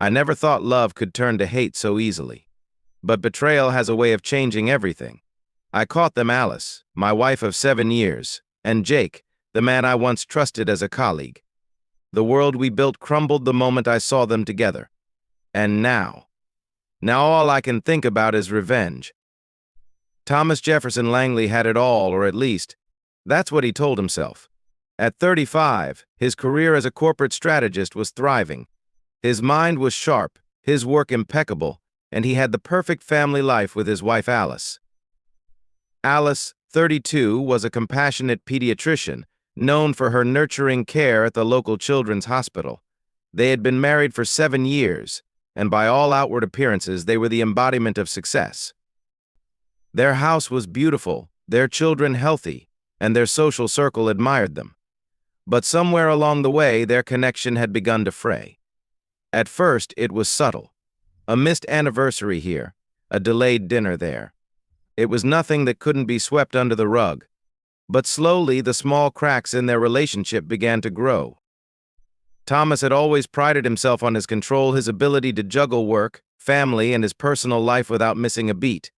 I never thought love could turn to hate so easily. But betrayal has a way of changing everything. I caught them, Alice, my wife of 7 years, and Jake, the man I once trusted as a colleague. The world we built crumbled the moment I saw them together. And now all I can think about is revenge. Thomas Jefferson Langley had it all, or at least, that's what he told himself. At 35, his career as a corporate strategist was thriving. His mind was sharp, his work impeccable, and he had the perfect family life with his wife Alice. Alice, 32, was a compassionate pediatrician, known for her nurturing care at the local children's hospital. They had been married for 7 years, and by all outward appearances, they were the embodiment of success. Their house was beautiful, their children healthy, and their social circle admired them. But somewhere along the way, their connection had begun to fray. At first, it was subtle. A missed anniversary here, a delayed dinner there. It was nothing that couldn't be swept under the rug. But slowly, the small cracks in their relationship began to grow. Thomas had always prided himself on his control, his ability to juggle work, family, and his personal life without missing a beat.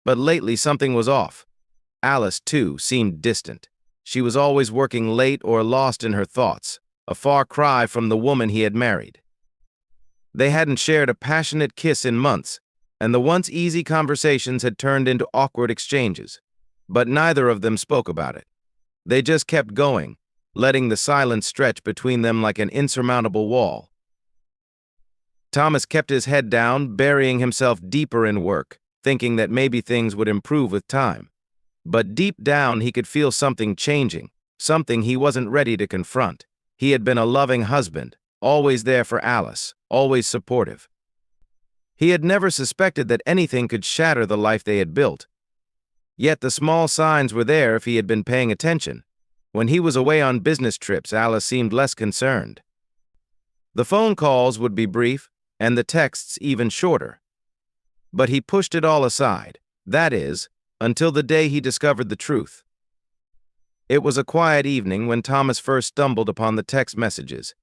But lately, something was off. Alice, too, seemed distant. She was always working late or lost in her thoughts, a far cry from the woman he had married. They hadn't shared a passionate kiss in months, and the once easy conversations had turned into awkward exchanges. But neither of them spoke about it. They just kept going, letting the silence stretch between them like an insurmountable wall. Thomas kept his head down, burying himself deeper in work, thinking that maybe things would improve with time. But deep down, he could feel something changing, something he wasn't ready to confront. He had been a loving husband, always there for Alice, always supportive. He had never suspected that anything could shatter the life they had built. Yet the small signs were there if he had been paying attention. When he was away on business trips, Alice seemed less concerned. The phone calls would be brief, and the texts even shorter. But he pushed it all aside, that is, until the day he discovered the truth. It was a quiet evening when Thomas first stumbled upon the text messages.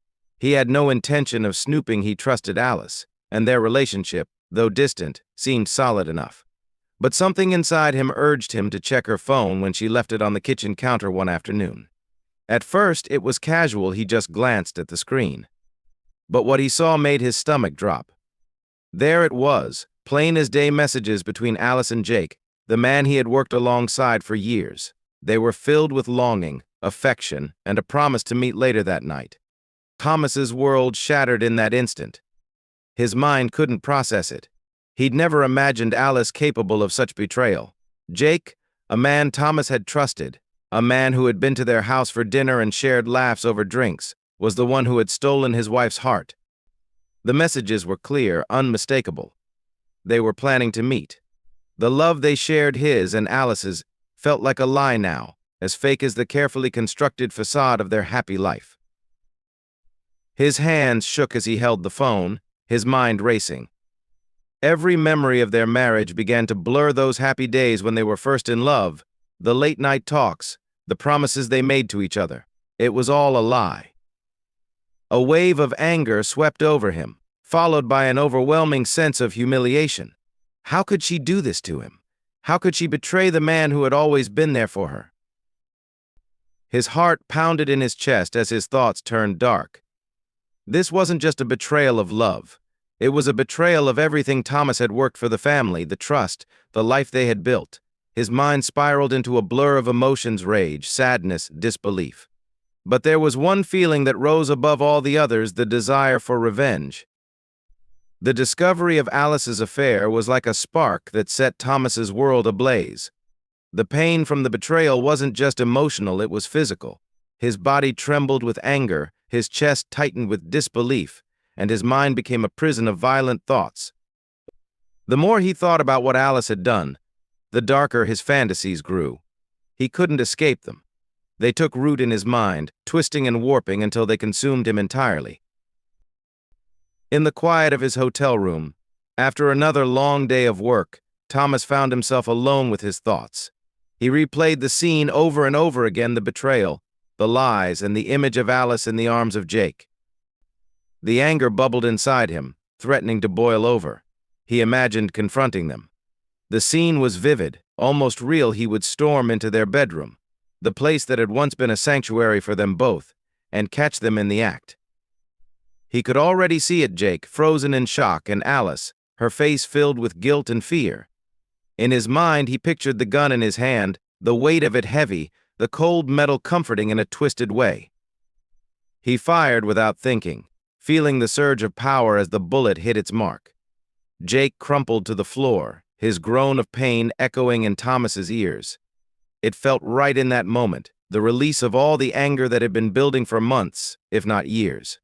He had no intention of snooping. He trusted Alice, and their relationship, though distant, seemed solid enough. But something inside him urged him to check her phone when she left it on the kitchen counter one afternoon. At first, it was casual. He just glanced at the screen. But what he saw made his stomach drop. There it was, plain as day, messages between Alice and Jake, the man he had worked alongside for years. They were filled with longing, affection, and a promise to meet later that night. Thomas's world shattered in that instant. His mind couldn't process it. He'd never imagined Alice capable of such betrayal. Jake, a man Thomas had trusted, a man who had been to their house for dinner and shared laughs over drinks, was the one who had stolen his wife's heart. The messages were clear, unmistakable. They were planning to meet. The love they shared, his and Alice's, felt like a lie now, as fake as the carefully constructed facade of their happy life. His hands shook as he held the phone, his mind racing. Every memory of their marriage began to blur those happy days when they were first in love, the late-night talks, the promises they made to each other. It was all a lie. A wave of anger swept over him, followed by an overwhelming sense of humiliation. How could she do this to him? How could she betray the man who had always been there for her? His heart pounded in his chest as his thoughts turned dark. This wasn't just a betrayal of love. It was a betrayal of everything Thomas had worked for: the family, the trust, the life they had built. His mind spiraled into a blur of emotions: rage, sadness, disbelief. But there was one feeling that rose above all the others: the desire for revenge. The discovery of Alice's affair was like a spark that set Thomas's world ablaze. The pain from the betrayal wasn't just emotional, it was physical. His body trembled with anger, his chest tightened with disbelief, and his mind became a prison of violent thoughts. The more he thought about what Alice had done, the darker his fantasies grew. He couldn't escape them. They took root in his mind, twisting and warping until they consumed him entirely. In the quiet of his hotel room, after another long day of work, Thomas found himself alone with his thoughts. He replayed the scene over and over again: the betrayal, the lies, and the image of Alice in the arms of Jake. The anger bubbled inside him, threatening to boil over. He imagined confronting them. The scene was vivid, almost real. He would storm into their bedroom, the place that had once been a sanctuary for them both, and catch them in the act. He could already see it, Jake, frozen in shock, and Alice, her face filled with guilt and fear. In his mind, he pictured the gun in his hand, the weight of it heavy, the cold metal comforting in a twisted way. He fired without thinking, feeling the surge of power as the bullet hit its mark. Jake crumpled to the floor, his groan of pain echoing in Thomas's ears. It felt right in that moment, the release of all the anger that had been building for months, if not years.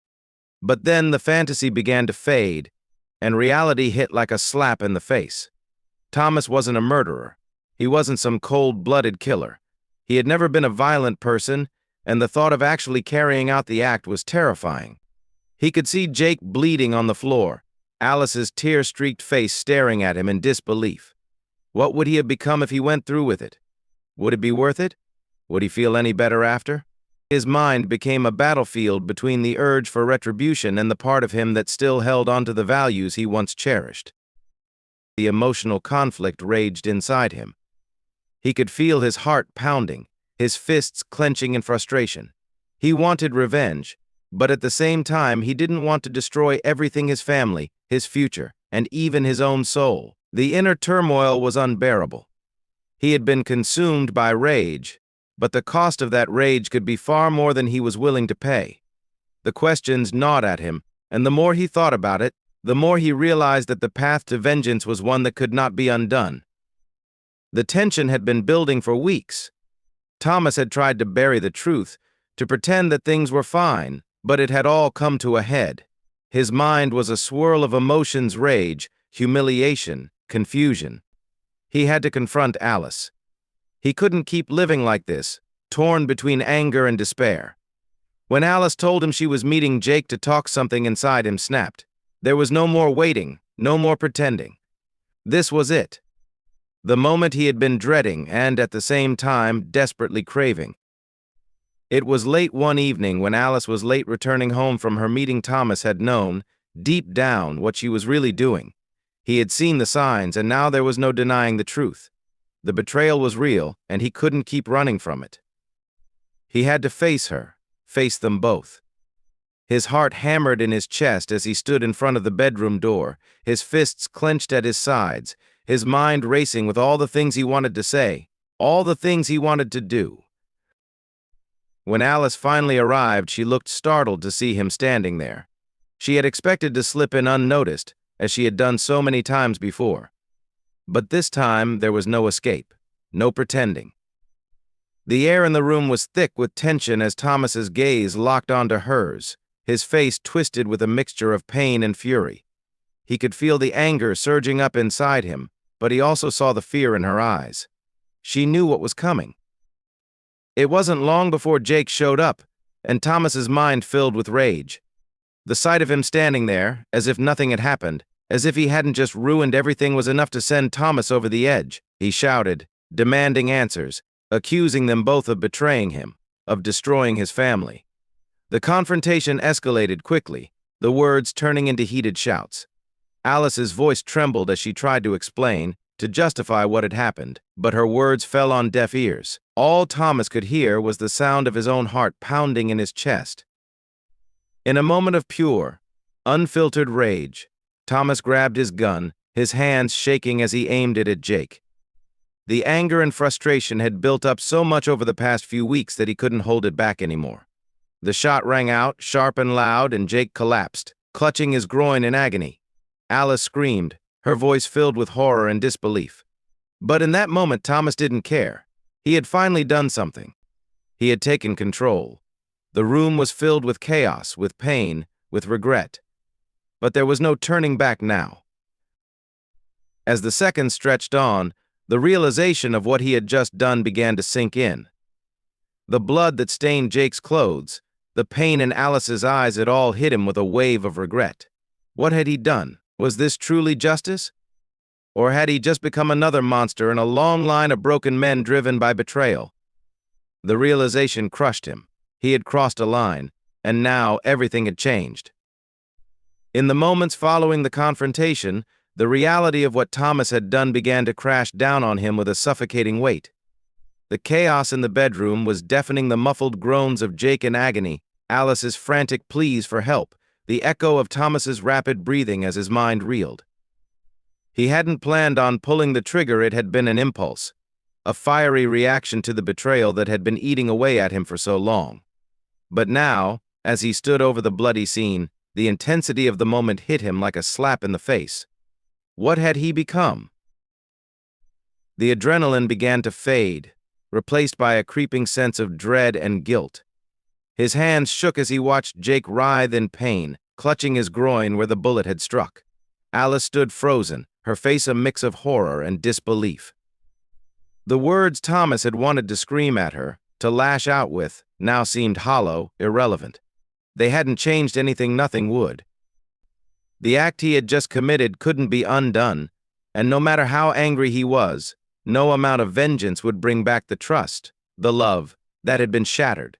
But then the fantasy began to fade, and reality hit like a slap in the face. Thomas wasn't a murderer. He wasn't some cold-blooded killer. He had never been a violent person, and the thought of actually carrying out the act was terrifying. He could see Jake bleeding on the floor, Alice's tear-streaked face staring at him in disbelief. What would he have become if he went through with it? Would it be worth it? Would he feel any better after? His mind became a battlefield between the urge for retribution and the part of him that still held onto the values he once cherished. The emotional conflict raged inside him. He could feel his heart pounding, his fists clenching in frustration. He wanted revenge, but at the same time he didn't want to destroy everything: his family, his future, and even his own soul. The inner turmoil was unbearable. He had been consumed by rage, but the cost of that rage could be far more than he was willing to pay. The questions gnawed at him, and the more he thought about it, the more he realized that the path to vengeance was one that could not be undone. The tension had been building for weeks. Thomas had tried to bury the truth, to pretend that things were fine, but it had all come to a head. His mind was a swirl of emotions: rage, humiliation, confusion. He had to confront Alice. He couldn't keep living like this, torn between anger and despair. When Alice told him she was meeting Jake to talk, something inside him snapped. There was no more waiting, no more pretending. This was it. The moment he had been dreading and, at the same time, desperately craving. It was late one evening when Alice was late returning home from her meeting. Thomas had known, deep down, what she was really doing. He had seen the signs, and now there was no denying the truth. The betrayal was real, and he couldn't keep running from it. He had to face her, face them both. His heart hammered in his chest as he stood in front of the bedroom door, his fists clenched at his sides, his mind racing with all the things he wanted to say, all the things he wanted to do. When Alice finally arrived, she looked startled to see him standing there. She had expected to slip in unnoticed, as she had done so many times before. But this time, there was no escape, no pretending. The air in the room was thick with tension as Thomas's gaze locked onto hers, his face twisted with a mixture of pain and fury. He could feel the anger surging up inside him, but he also saw the fear in her eyes. She knew what was coming. It wasn't long before Jake showed up, and Thomas's mind filled with rage. The sight of him standing there, as if nothing had happened, as if he hadn't just ruined everything, was enough to send Thomas over the edge. He shouted, demanding answers, accusing them both of betraying him, of destroying his family. The confrontation escalated quickly, the words turning into heated shouts. Alice's voice trembled as she tried to explain, to justify what had happened, but her words fell on deaf ears. All Thomas could hear was the sound of his own heart pounding in his chest. In a moment of pure, unfiltered rage, Thomas grabbed his gun, his hands shaking as he aimed it at Jake. The anger and frustration had built up so much over the past few weeks that he couldn't hold it back anymore. The shot rang out, sharp and loud, and Jake collapsed, clutching his groin in agony. Alice screamed, her voice filled with horror and disbelief. But in that moment, Thomas didn't care. He had finally done something. He had taken control. The room was filled with chaos, with pain, with regret. But there was no turning back now. As the seconds stretched on, the realization of what he had just done began to sink in. The blood that stained Jake's clothes, the pain in Alice's eyes, it all hit him with a wave of regret. What had he done? Was this truly justice? Or had he just become another monster in a long line of broken men driven by betrayal? The realization crushed him. He had crossed a line, and now everything had changed. In the moments following the confrontation, the reality of what Thomas had done began to crash down on him with a suffocating weight. The chaos in the bedroom was deafening, the muffled groans of Jake in agony, Alice's frantic pleas for help, the echo of Thomas's rapid breathing as his mind reeled. He hadn't planned on pulling the trigger. It had been an impulse, a fiery reaction to the betrayal that had been eating away at him for so long. But now, as he stood over the bloody scene, the intensity of the moment hit him like a slap in the face. What had he become? The adrenaline began to fade, replaced by a creeping sense of dread and guilt. His hands shook as he watched Jake writhe in pain, clutching his groin where the bullet had struck. Alice stood frozen, her face a mix of horror and disbelief. The words Thomas had wanted to scream at her, to lash out with, now seemed hollow, irrelevant. They hadn't changed anything. Nothing would. The act he had just committed couldn't be undone, and no matter how angry he was, no amount of vengeance would bring back the trust, the love, that had been shattered.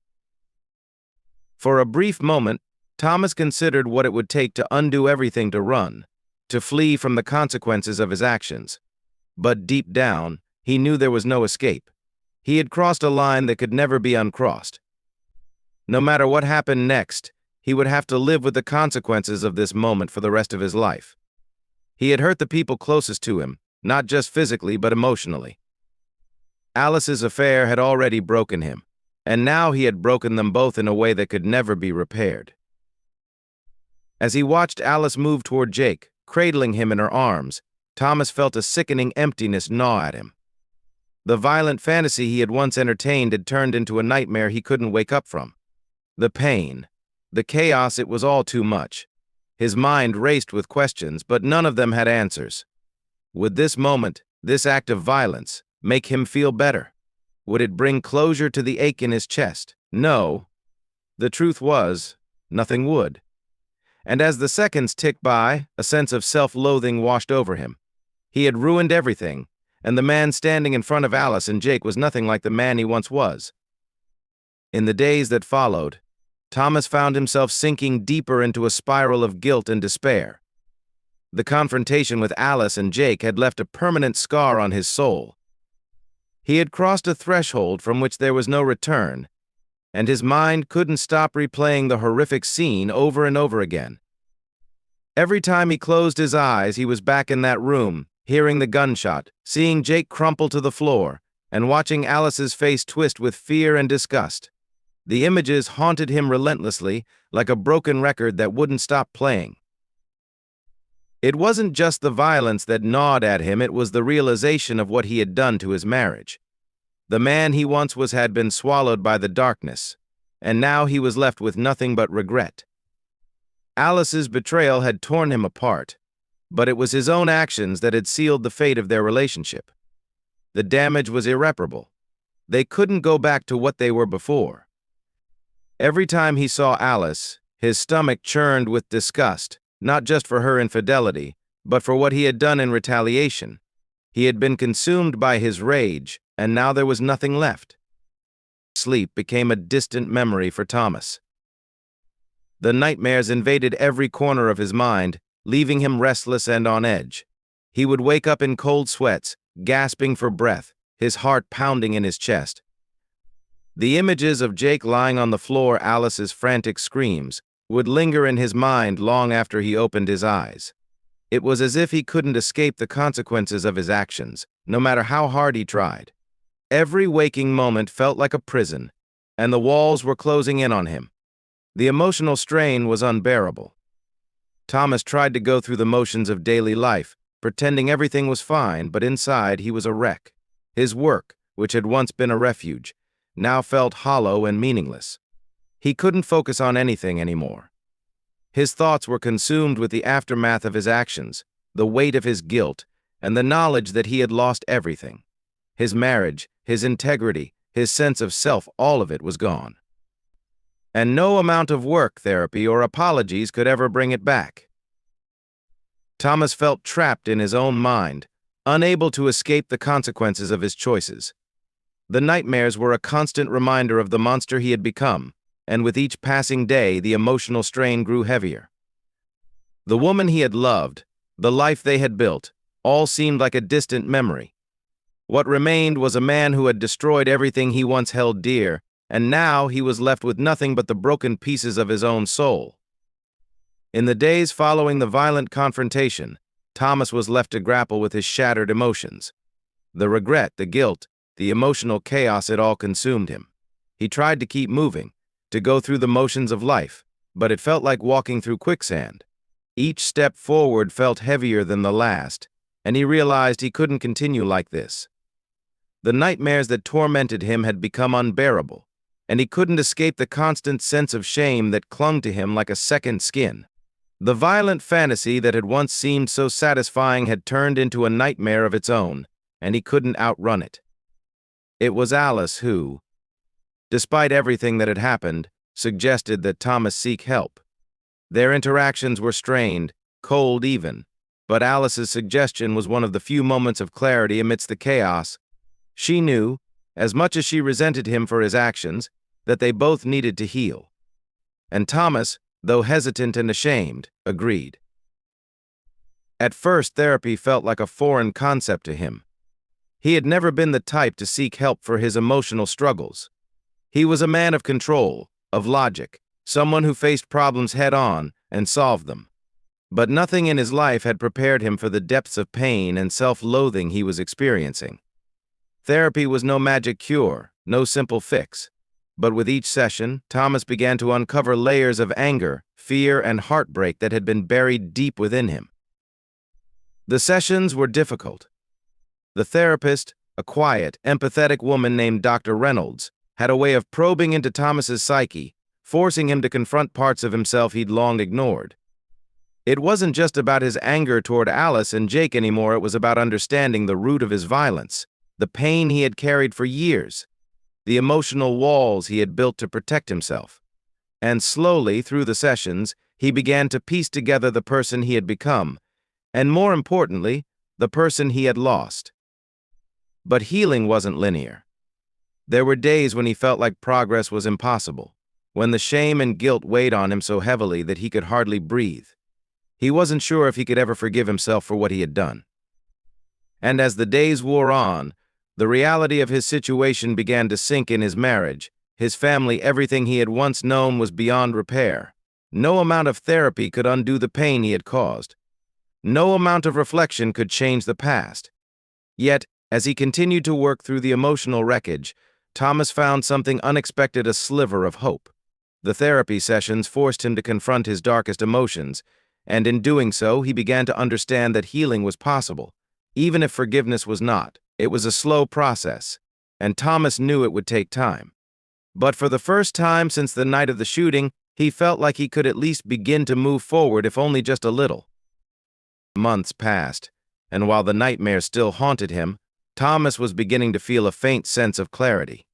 For a brief moment, Thomas considered what it would take to undo everything, to run, to flee from the consequences of his actions. But deep down, he knew there was no escape. He had crossed a line that could never be uncrossed. No matter what happened next, he would have to live with the consequences of this moment for the rest of his life. He had hurt the people closest to him, not just physically but emotionally. Alice's affair had already broken him, and now he had broken them both in a way that could never be repaired. As he watched Alice move toward Jake, cradling him in her arms, Thomas felt a sickening emptiness gnaw at him. The violent fantasy he had once entertained had turned into a nightmare he couldn't wake up from. The pain, the chaos, it was all too much. His mind raced with questions, but none of them had answers. Would this moment, this act of violence, make him feel better? Would it bring closure to the ache in his chest? No. The truth was, nothing would. And as the seconds ticked by, a sense of self-loathing washed over him. He had ruined everything, and the man standing in front of Alice and Jake was nothing like the man he once was. In the days that followed, Thomas found himself sinking deeper into a spiral of guilt and despair. The confrontation with Alice and Jake had left a permanent scar on his soul. He had crossed a threshold from which there was no return, and his mind couldn't stop replaying the horrific scene over and over again. Every time he closed his eyes, he was back in that room, hearing the gunshot, seeing Jake crumple to the floor, and watching Alice's face twist with fear and disgust. The images haunted him relentlessly, like a broken record that wouldn't stop playing. It wasn't just the violence that gnawed at him, it was the realization of what he had done to his marriage. The man he once was had been swallowed by the darkness, and now he was left with nothing but regret. Alice's betrayal had torn him apart, but it was his own actions that had sealed the fate of their relationship. The damage was irreparable. They couldn't go back to what they were before. Every time he saw Alice, his stomach churned with disgust, not just for her infidelity, but for what he had done in retaliation. He had been consumed by his rage, and now there was nothing left. Sleep became a distant memory for Thomas. The nightmares invaded every corner of his mind, leaving him restless and on edge. He would wake up in cold sweats, gasping for breath, his heart pounding in his chest. The images of Jake lying on the floor, Alice's frantic screams, would linger in his mind long after he opened his eyes. It was as if he couldn't escape the consequences of his actions, no matter how hard he tried. Every waking moment felt like a prison, and the walls were closing in on him. The emotional strain was unbearable. Thomas tried to go through the motions of daily life, pretending everything was fine, but inside he was a wreck. His work, which had once been a refuge, now felt hollow and meaningless. He couldn't focus on anything anymore. His thoughts were consumed with the aftermath of his actions, the weight of his guilt, and the knowledge that he had lost everything. His marriage, his integrity, his sense of self, all of it was gone. And no amount of work, therapy, or apologies could ever bring it back. Thomas felt trapped in his own mind, unable to escape the consequences of his choices. The nightmares were a constant reminder of the monster he had become, and with each passing day, the emotional strain grew heavier. The woman he had loved, the life they had built, all seemed like a distant memory. What remained was a man who had destroyed everything he once held dear, and now he was left with nothing but the broken pieces of his own soul. In the days following the violent confrontation, Thomas was left to grapple with his shattered emotions. The regret, the guilt, the emotional chaos, it all consumed him. He tried to keep moving, to go through the motions of life, but it felt like walking through quicksand. Each step forward felt heavier than the last, and he realized he couldn't continue like this. The nightmares that tormented him had become unbearable, and he couldn't escape the constant sense of shame that clung to him like a second skin. The violent fantasy that had once seemed so satisfying had turned into a nightmare of its own, and he couldn't outrun it. It was Alice who, despite everything that had happened, suggested that Thomas seek help. Their interactions were strained, cold even, but Alice's suggestion was one of the few moments of clarity amidst the chaos. She knew, as much as she resented him for his actions, that they both needed to heal. And Thomas, though hesitant and ashamed, agreed. At first, therapy felt like a foreign concept to him. He had never been the type to seek help for his emotional struggles. He was a man of control, of logic, someone who faced problems head-on and solved them. But nothing in his life had prepared him for the depths of pain and self-loathing he was experiencing. Therapy was no magic cure, no simple fix. But with each session, Thomas began to uncover layers of anger, fear, and heartbreak that had been buried deep within him. The sessions were difficult. The therapist, a quiet, empathetic woman named Dr. Reynolds, had a way of probing into Thomas's psyche, forcing him to confront parts of himself he'd long ignored. It wasn't just about his anger toward Alice and Jake anymore, it was about understanding the root of his violence, the pain he had carried for years, the emotional walls he had built to protect himself. And slowly, through the sessions, he began to piece together the person he had become, and more importantly, the person he had lost. But healing wasn't linear. There were days when he felt like progress was impossible, when the shame and guilt weighed on him so heavily that he could hardly breathe. He wasn't sure if he could ever forgive himself for what he had done. And as the days wore on, the reality of his situation began to sink in. His marriage, his family, everything he had once known was beyond repair. No amount of therapy could undo the pain he had caused. No amount of reflection could change the past. Yet, as he continued to work through the emotional wreckage, Thomas found something unexpected, a sliver of hope. The therapy sessions forced him to confront his darkest emotions, and in doing so, he began to understand that healing was possible, even if forgiveness was not. It was a slow process, and Thomas knew it would take time. But for the first time since the night of the shooting, he felt like he could at least begin to move forward, if only just a little. Months passed, and while the nightmares still haunted him, Thomas was beginning to feel a faint sense of clarity.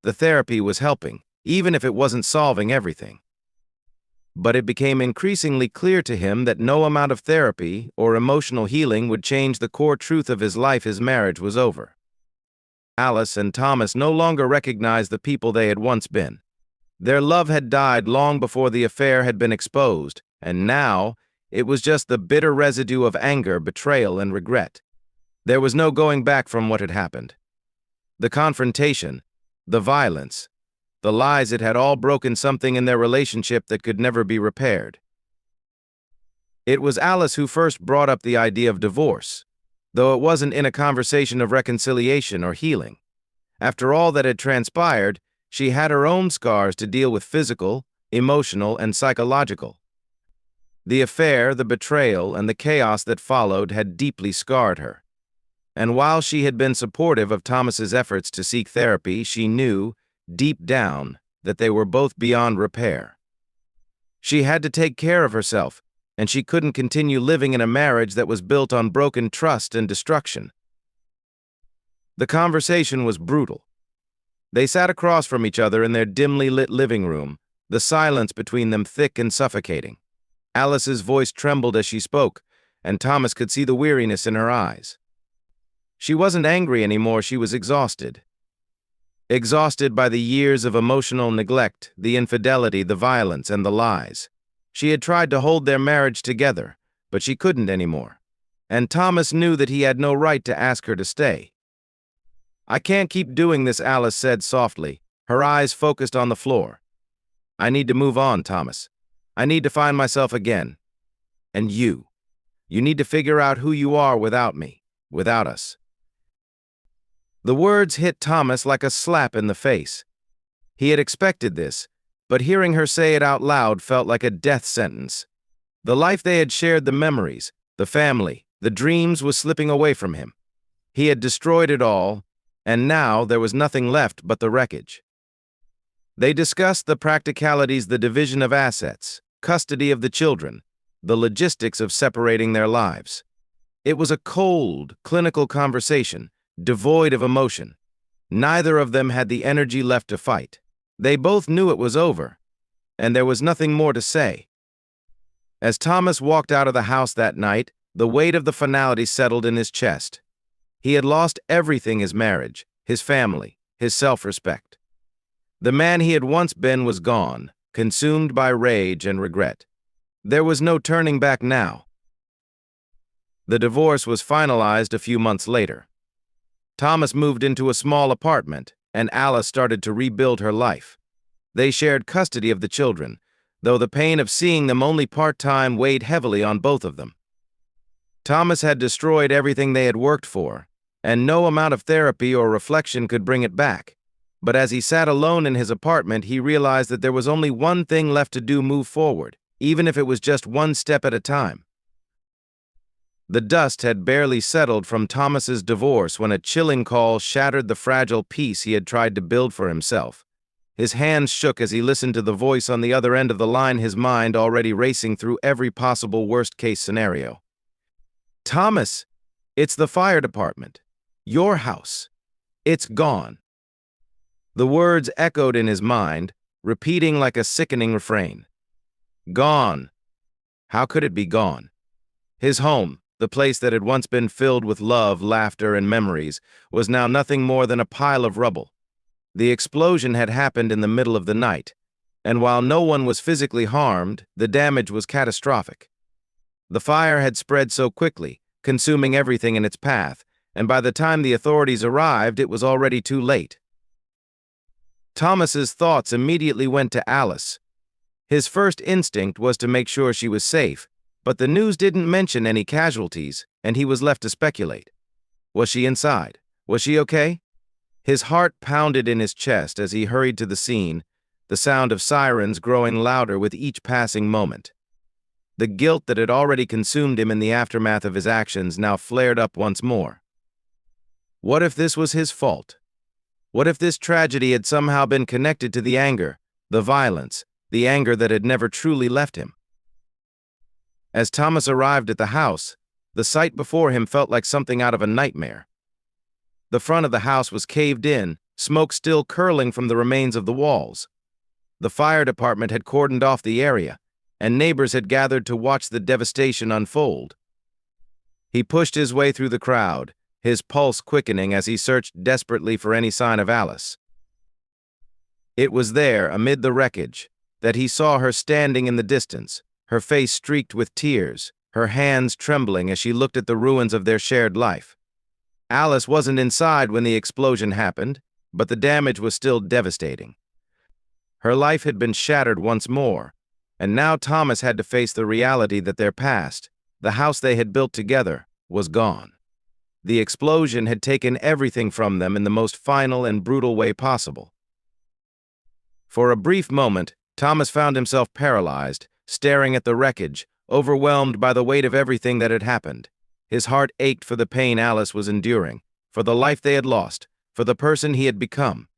The therapy was helping, even if it wasn't solving everything. But it became increasingly clear to him that no amount of therapy or emotional healing would change the core truth of his life. His marriage was over. Alice and Thomas no longer recognized the people they had once been. Their love had died long before the affair had been exposed, and now it was just the bitter residue of anger, betrayal, and regret. There was no going back from what had happened. The confrontation, the violence, the lies, it had all broken something in their relationship that could never be repaired. It was Alice who first brought up the idea of divorce, though it wasn't in a conversation of reconciliation or healing. After all that had transpired, she had her own scars to deal with: physical, emotional, and psychological. The affair, the betrayal, and the chaos that followed had deeply scarred her. And while she had been supportive of Thomas's efforts to seek therapy, she knew, deep down, that they were both beyond repair. She had to take care of herself, and she couldn't continue living in a marriage that was built on broken trust and destruction. The conversation was brutal. They sat across from each other in their dimly lit living room, the silence between them thick and suffocating. Alice's voice trembled as she spoke, and Thomas could see the weariness in her eyes. She wasn't angry anymore, she was exhausted. Exhausted by the years of emotional neglect, the infidelity, the violence, and the lies. She had tried to hold their marriage together, but she couldn't anymore. And Thomas knew that he had no right to ask her to stay. "I can't keep doing this," Alice said softly, her eyes focused on the floor. "I need to move on, Thomas. I need to find myself again. And you need to figure out who you are without me, without us." The words hit Thomas like a slap in the face. He had expected this, but hearing her say it out loud felt like a death sentence. The life they had shared, the memories, the family, the dreams was slipping away from him. He had destroyed it all, and now there was nothing left but the wreckage. They discussed the practicalities, the division of assets, custody of the children, the logistics of separating their lives. It was a cold, clinical conversation, devoid of emotion. Neither of them had the energy left to fight. They both knew it was over, and there was nothing more to say. As Thomas walked out of the house that night, the weight of the finality settled in his chest. He had lost everything: his marriage, his family, his self-respect. The man he had once been was gone, consumed by rage and regret. There was no turning back now. The divorce was finalized a few months later. Thomas moved into a small apartment, and Alice started to rebuild her life. They shared custody of the children, though the pain of seeing them only part-time weighed heavily on both of them. Thomas had destroyed everything they had worked for, and no amount of therapy or reflection could bring it back. But as he sat alone in his apartment, he realized that there was only one thing left to do: move forward, even if it was just one step at a time. The dust had barely settled from Thomas's divorce when a chilling call shattered the fragile peace he had tried to build for himself. His hands shook as he listened to the voice on the other end of the line, his mind already racing through every possible worst-case scenario. "Thomas, it's the fire department. Your house. It's gone." The words echoed in his mind, repeating like a sickening refrain. Gone. How could it be gone? His home, the place that had once been filled with love, laughter, and memories, was now nothing more than a pile of rubble. The explosion had happened in the middle of the night, and while no one was physically harmed, the damage was catastrophic. The fire had spread so quickly, consuming everything in its path, and by the time the authorities arrived, it was already too late. Thomas's thoughts immediately went to Alice. His first instinct was to make sure she was safe, but the news didn't mention any casualties, and he was left to speculate. Was she inside? Was she okay? His heart pounded in his chest as he hurried to the scene, the sound of sirens growing louder with each passing moment. The guilt that had already consumed him in the aftermath of his actions now flared up once more. What if this was his fault? What if this tragedy had somehow been connected to the anger, the violence, the anger that had never truly left him? As Thomas arrived at the house, the sight before him felt like something out of a nightmare. The front of the house was caved in, smoke still curling from the remains of the walls. The fire department had cordoned off the area, and neighbors had gathered to watch the devastation unfold. He pushed his way through the crowd, his pulse quickening as he searched desperately for any sign of Alice. It was there, amid the wreckage, that he saw her standing in the distance, her face streaked with tears, her hands trembling as she looked at the ruins of their shared life. Alice wasn't inside when the explosion happened, but the damage was still devastating. Her life had been shattered once more, and now Thomas had to face the reality that their past, the house they had built together, was gone. The explosion had taken everything from them in the most final and brutal way possible. For a brief moment, Thomas found himself paralyzed, staring at the wreckage, overwhelmed by the weight of everything that had happened. His heart ached for the pain Alice was enduring, for the life they had lost, for the person he had become.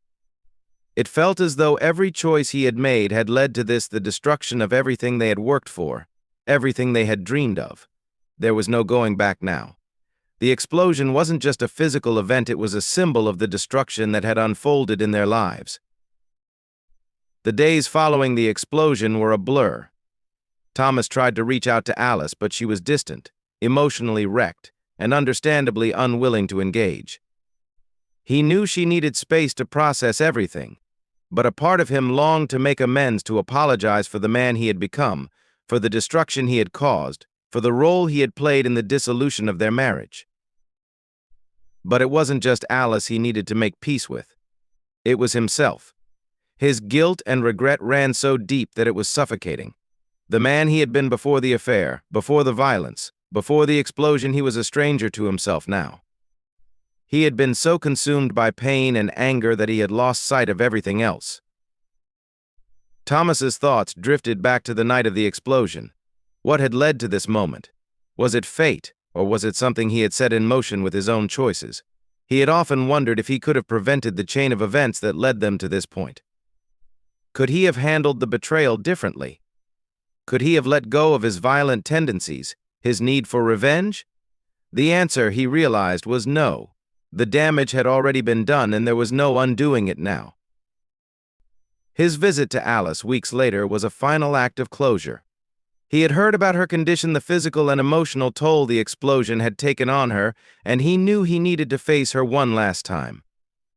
It felt as though every choice he had made had led to this, the destruction of everything they had worked for, everything they had dreamed of. There was no going back now. The explosion wasn't just a physical event, it was a symbol of the destruction that had unfolded in their lives. The days following the explosion were a blur. Thomas tried to reach out to Alice, but she was distant, emotionally wrecked, and understandably unwilling to engage. He knew she needed space to process everything, but a part of him longed to make amends, to apologize for the man he had become, for the destruction he had caused, for the role he had played in the dissolution of their marriage. But it wasn't just Alice he needed to make peace with. It was himself. His guilt and regret ran so deep that it was suffocating. The man he had been before the affair, before the violence, before the explosion, he was a stranger to himself now. He had been so consumed by pain and anger that he had lost sight of everything else. Thomas's thoughts drifted back to the night of the explosion. What had led to this moment? Was it fate, or was it something he had set in motion with his own choices? He had often wondered if he could have prevented the chain of events that led them to this point. Could he have handled the betrayal differently? Could he have let go of his violent tendencies, his need for revenge? The answer, he realized, was no. The damage had already been done, and there was no undoing it now. His visit to Alice weeks later was a final act of closure. He had heard about her condition, the physical and emotional toll the explosion had taken on her, and he knew he needed to face her one last time.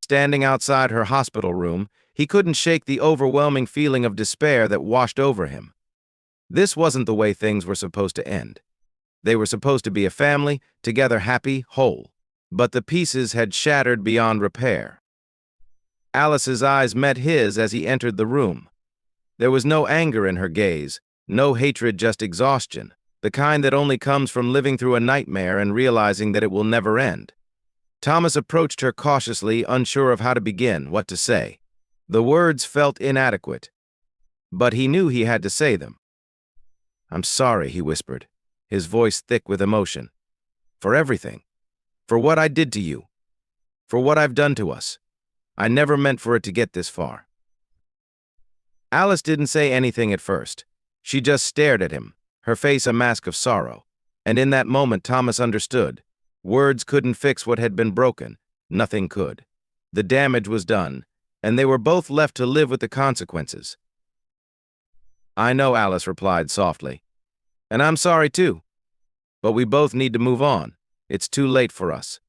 Standing outside her hospital room, he couldn't shake the overwhelming feeling of despair that washed over him. This wasn't the way things were supposed to end. They were supposed to be a family, together, happy, whole. But the pieces had shattered beyond repair. Alice's eyes met his as he entered the room. There was no anger in her gaze, no hatred, just exhaustion, the kind that only comes from living through a nightmare and realizing that it will never end. Thomas approached her cautiously, unsure of how to begin, what to say. The words felt inadequate, but he knew he had to say them. "I'm sorry," he whispered, his voice thick with emotion. "For everything. For what I did to you. For what I've done to us. I never meant for it to get this far." Alice didn't say anything at first. She just stared at him, her face a mask of sorrow. And in that moment, Thomas understood. Words couldn't fix what had been broken. Nothing could. The damage was done, and they were both left to live with the consequences. "I know," Alice replied softly. "And I'm sorry too. But we both need to move on. It's too late for us."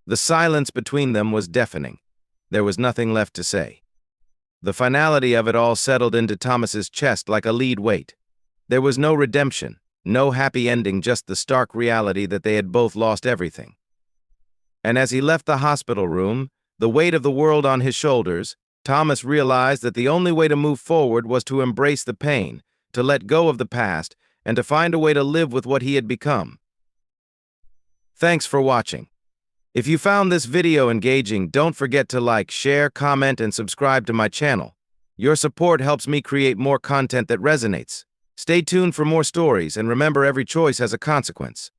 The silence between them was deafening. There was nothing left to say. The finality of it all settled into Thomas's chest like a lead weight. There was no redemption, no happy ending, just the stark reality that they had both lost everything. And as he left the hospital room, the weight of the world on his shoulders, Thomas realized that the only way to move forward was to embrace the pain, to let go of the past, and to find a way to live with what he had become. Thanks for watching. If you found this video engaging, don't forget to like, share, comment, and subscribe to my channel. Your support helps me create more content that resonates. Stay tuned for more stories, and remember, every choice has a consequence.